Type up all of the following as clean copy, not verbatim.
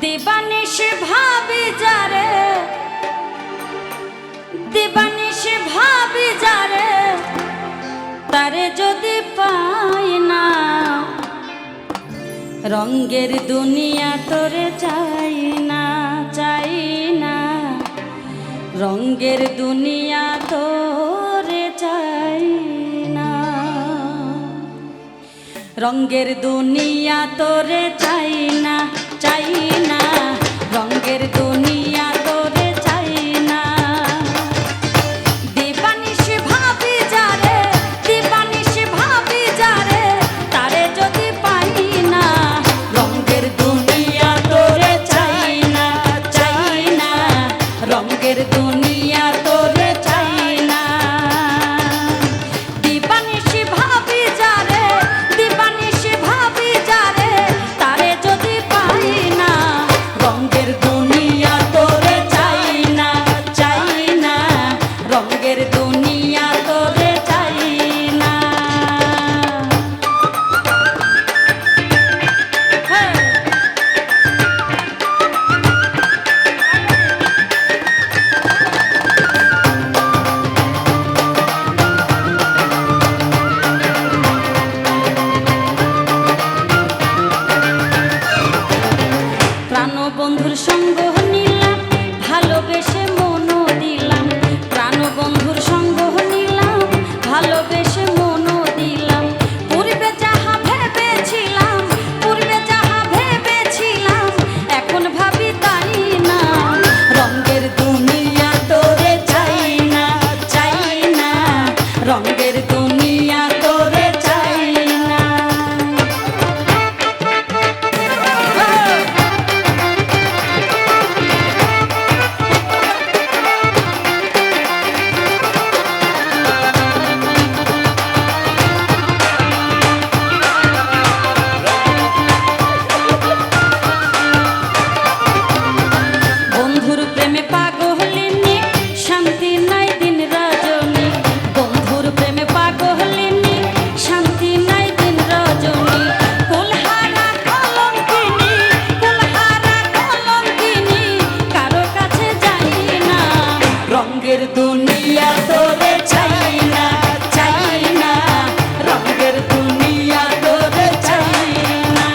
দিবানিশি ভাবি যারে, দিবানিশি ভাবি যারে, তারে যদি পাই না, রঙের দুনিয়া তোরে চাই না, চাই না, রঙের দুনিয়া তোরে চাই না, রঙের দুনিয়া তোরে চাই না, চাই না, রঙের দুনিয়া তোরে চাই না। দিবানিশি ভাবি যারে, দিবানিশি ভাবি যারে, তারে যদি পাই না, রঙের দুনিয়া তোরে চাই না, চাই না, রঙের দুনিয়া তোরে চাই না। দিবানিশি ভাবি যারে, দিবানিশি ভাবি যারে, তারে যদি পাই না, রঙের দুনিয়া তোরে চাই না, চাই না, রঙের দুনিয়া তোরে চাই না। প্রাণবন্ধুর সঙ্গ নিলাম, ভালোবেসে মনও দিলাম, প্রাণবন্ধুর সঙ্গ নিলাম, ভালোবেসে মনও দিলাম। পূর্বে যাহা ভেবেছিলাম, পূর্বে যাহা ভেবেছিলাম, এখন ভাবি তাই না, রঙের দুনিয়া তোরে চাই না, চাই না, রঙের দুনিয়া তোরে চাই না। বন্ধুর প্রেমে পাগলিনী, শান্তি নাই দিন রজনী, বন্ধুর প্রেমে পাগলিনী, শান্তি নাই দিন রজনী। কুলহারা কলঙ্কিনী, কুলহারা কলঙ্কিনী, কারো কাছে যাই না, রঙের দুনিয়া তোরে চাই না, চাই না, রঙের দুনিয়া তোরে চাই না।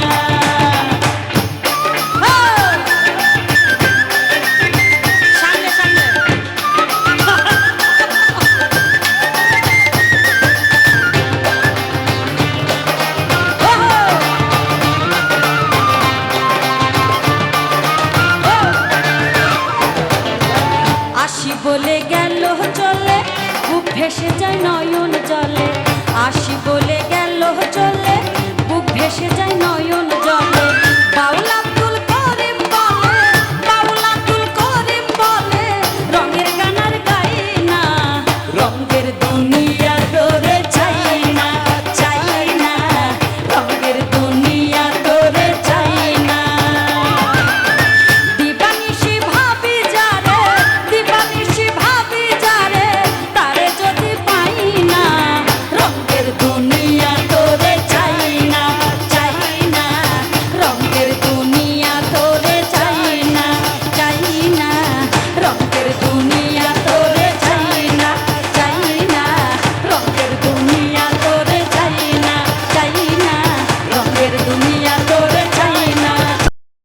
সামনে সামনে আসি বলে গেল চলে, খুব ভেসে যায়